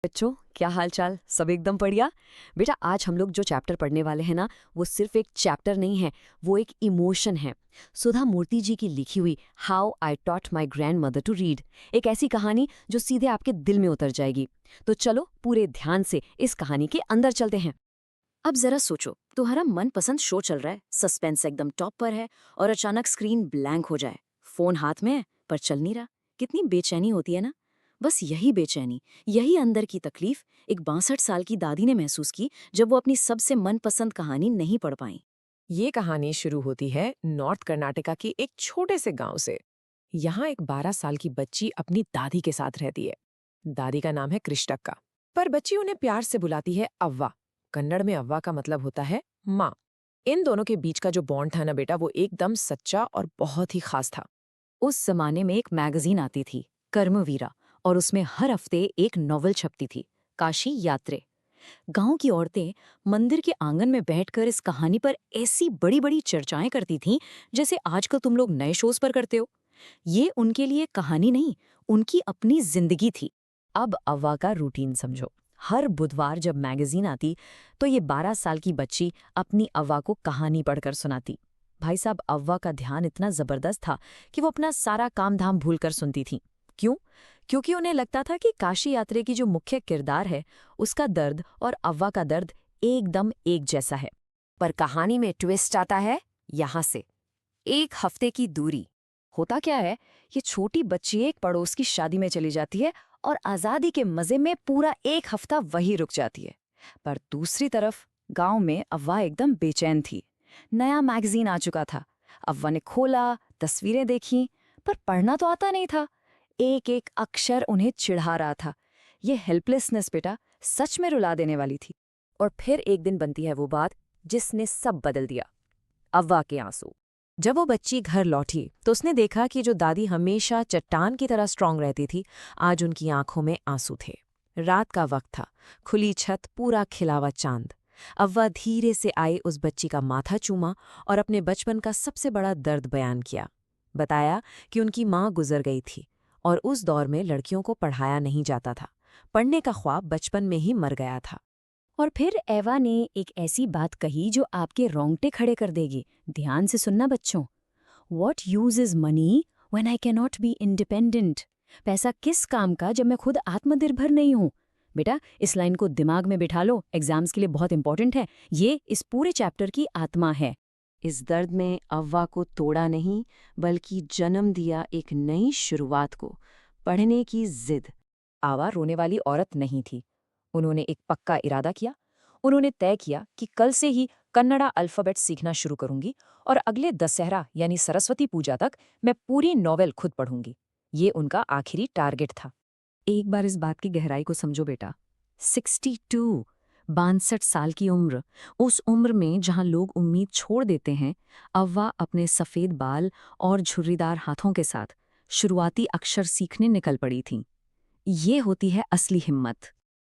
बच्चों, क्या हाल चाल? सब एकदम बढ़िया। बेटा, आज हम लोग जो चैप्टर पढ़ने वाले हैं ना, वो सिर्फ एक चैप्टर नहीं है, वो एक इमोशन है। सुधा मूर्ति जी की लिखी हुई how I taught my grandmother to read, एक ऐसी कहानी जो सीधे आपके दिल में उतर जाएगी। तो चलो पूरे ध्यान से इस कहानी के अंदर चलते हैं। अब जरा सोचो, तुम्हारा मनपसंद शो चल रहा है, सस्पेंस एकदम टॉप पर है और अचानक स्क्रीन ब्लैंक हो जाए। फोन हाथ में है पर चल नहीं रहा। कितनी बेचैनी होती है ना। बस यही बेचैनी, यही अंदर की तकलीफ एक 62 साल की दादी ने महसूस की जब वो अपनी सबसे मनपसंद कहानी नहीं पढ़ पाई। ये कहानी शुरू होती है नॉर्थ कर्नाटका के एक छोटे से गांव से। यहाँ एक 12 साल की बच्ची अपनी दादी के साथ रहती है। दादी का नाम है कृष्टक्का, पर बच्ची उन्हें प्यार से बुलाती है अव्वा। कन्नड़ में अव्वा का मतलब होता है माँ। इन दोनों के बीच का जो बॉन्ड था ना बेटा, वो एकदम सच्चा और बहुत ही खास था। उस जमाने में एक मैगजीन आती थी, कर्मवीरा, और उसमें हर हफ्ते एक नॉवल छपती थी, काशी यात्रे। गांव की औरतें मंदिर के आंगन में बैठकर इस कहानी पर ऐसी बड़ी बड़ी चर्चाएं करती थीं जैसे आजकल तुम लोग नए शोज पर करते हो। ये उनके लिए कहानी नहीं, उनकी अपनी जिंदगी थी। अब अव्वा का रूटीन समझो। हर बुधवार जब मैगजीन आती तो ये 12 साल की बच्ची अपनी अव्वा को कहानी पढ़कर सुनाती। भाई साहब, अव्वा का ध्यान इतना जबरदस्त था कि वो अपना सारा काम धाम भूलकर सुनती थी। क्यों? क्योंकि उन्हें लगता था कि काशी यात्रे की जो मुख्य किरदार है, उसका दर्द और अव्वा का दर्द एकदम एक जैसा है। पर कहानी में ट्विस्ट आता है यहाँ से। एक हफ्ते की दूरी। होता क्या है, ये छोटी बच्ची एक पड़ोस की शादी में चली जाती है और आजादी के मजे में पूरा एक हफ्ता वहीं रुक जाती है। पर दूसरी तरफ गांव में अव्वा एकदम बेचैन थी। नया मैगजीन आ चुका था। अव्वा ने खोला, तस्वीरें देखी, पर पढ़ना तो आता नहीं था। एक एक अक्षर उन्हें चिढ़ा रहा था। ये हेल्पलेसनेस बेटा सच में रुला देने वाली थी। और फिर एक दिन बनती है वो बात जिसने सब बदल दिया। अव्वा के आंसू। जब वो बच्ची घर लौटी तो उसने देखा कि जो दादी हमेशा चट्टान की तरह स्ट्रांग रहती थी, आज उनकी आंखों में आंसू थे। रात का वक्त था, खुली छत, पूरा खिलावा चांद। अव्वा धीरे से आई, उस बच्ची का माथा चूमा और अपने बचपन का सबसे बड़ा दर्द बयान किया। बताया कि उनकी माँ गुजर गई थी और उस दौर में लड़कियों को पढ़ाया नहीं जाता था। पढ़ने का ख्वाब बचपन में ही मर गया था। और फिर एवा ने एक ऐसी बात कही जो आपके रोंगटे खड़े कर देगी। ध्यान से सुनना बच्चों। What use is money when I can not be independent. पैसा किस काम का जब मैं खुद आत्मनिर्भर नहीं हूं। बेटा, इस लाइन को दिमाग में बिठा लो, एग्जाम्स के लिए बहुत इंपॉर्टेंट है। ये इस पूरे चैप्टर की आत्मा है। इस दर्द में अव्वा को तोड़ा नहीं, बल्कि जन्म दिया एक नई शुरुआत को, पढ़ने की जिद। आवा रोने वाली औरत नहीं थी। उन्होंने एक पक्का इरादा किया। उन्होंने तय किया कि कल से ही कन्नड़ा अल्फ़ाबेट सीखना शुरू करूंगी और अगले दशहरा यानी सरस्वती पूजा तक मैं पूरी नॉवेल खुद पढ़ूंगी। ये उनका आखिरी टारगेट था। एक बार इस बात की गहराई को समझो बेटा। 62, 62 साल की उम्र। उस उम्र में जहां लोग उम्मीद छोड़ देते हैं, अव्वा अपने सफ़ेद बाल और झुर्रीदार हाथों के साथ शुरुआती अक्षर सीखने निकल पड़ी थीं। ये होती है असली हिम्मत।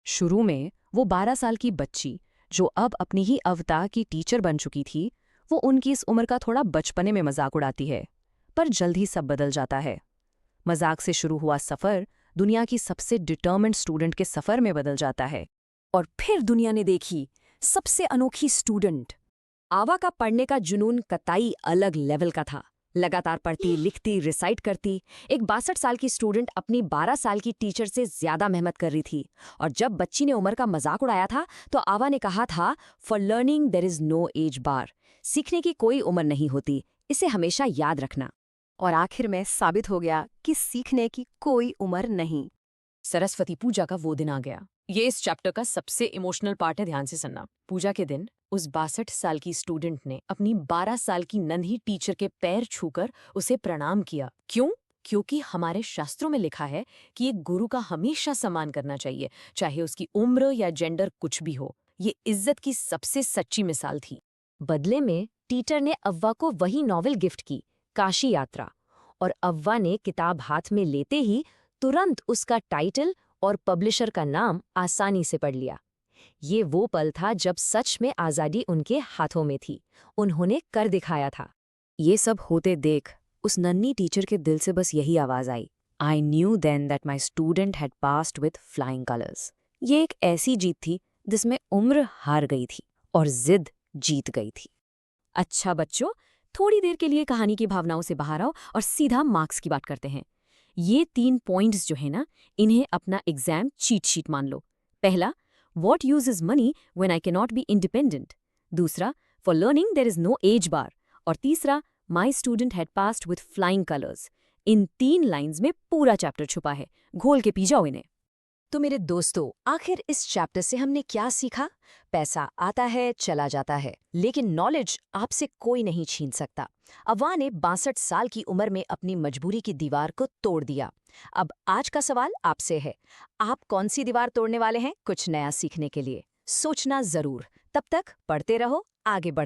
शुरू में वो 12 साल की बच्ची, जो अब अपनी ही अवतार की टीचर बन चुकी थी, वो उनकी इस उम्र का थोड़ा बचपने में मजाक उड़ाती है। पर जल्द ही सब बदल जाता है। मजाक से शुरू हुआ सफ़र दुनिया की सबसे डिटर्मिन्ड स्टूडेंट के सफ़र में बदल जाता है। और फिर दुनिया ने देखी सबसे अनोखी स्टूडेंट। आवा का पढ़ने का जुनून कतई अलग लेवल का था। लगातार पढ़ती, लिखती, रिसाइट करती। एक 62 साल की स्टूडेंट अपनी 12 साल की टीचर से ज्यादा मेहनत कर रही थी। और जब बच्ची ने उम्र का मजाक उड़ाया था तो आवा ने कहा था, for learning there is no age bar. सीखने की कोई उम्र नहीं होती, इसे हमेशा याद रखना। और आखिर में साबित हो गया कि सीखने की कोई उम्र नहीं। सरस्वती पूजा का वो दिन आ गया। ये इस चैप्टर का सबसे इमोशनल पार्ट है, ध्यान से सुनना। पूजा के दिन उस 62 साल की स्टूडेंट ने अपनी 12 साल की नन्ही टीचर के पैर छूकर उसे प्रणाम किया। क्यों? क्योंकि हमारे शास्त्रों में लिखा है कि एक गुरु का हमेशा सम्मान करना चाहिए, चाहे उसकी उम्र या जेंडर कुछ भी हो। ये इज्जत की सबसे सच्ची मिसाल थी। बदले में टीचर ने अव्वा को वही नॉवेल गिफ्ट की, काशी यात्रा। और अव्वा ने किताब हाथ में लेते ही तुरंत उसका टाइटल और पब्लिशर का नाम आसानी से पढ़ लिया। ये वो पल था जब सच में आज़ादी उनके हाथों में थी। उन्होंने कर दिखाया था। ये सब होते देख उस नन्ही टीचर के दिल से बस यही आवाज़ आई, I knew then that my student had passed with flying colours. ये एक ऐसी जीत थी जिसमें उम्र हार गई थी और जिद जीत गई थी। अच्छा बच्चों, थोड़ी देर के लिए कहानी की भावनाओं से बाहर आओ और सीधा मार्क्स की बात करते हैं। ये 3 पॉइंट्स जो है ना, इन्हें अपना एग्जाम चीट शीट मान लो। पहला, what use is money when I can not be independent. दूसरा, for learning there is no age bar. और तीसरा, my student had passed with flying colours. इन 3 लाइन्स में पूरा चैप्टर छुपा है, घोल के पी जाओ इन्हें। तो मेरे दोस्तों, आखिर इस चैप्टर से हमने क्या सीखा? पैसा आता है, चला जाता है, लेकिन नॉलेज आपसे कोई नहीं छीन सकता। अव्वा ने 62 साल की उम्र में अपनी मजबूरी की दीवार को तोड़ दिया। अब आज का सवाल आपसे है, आप कौन सी दीवार तोड़ने वाले हैं कुछ नया सीखने के लिए? सोचना जरूर। तब तक पढ़ते रहो, आगे बढ़ते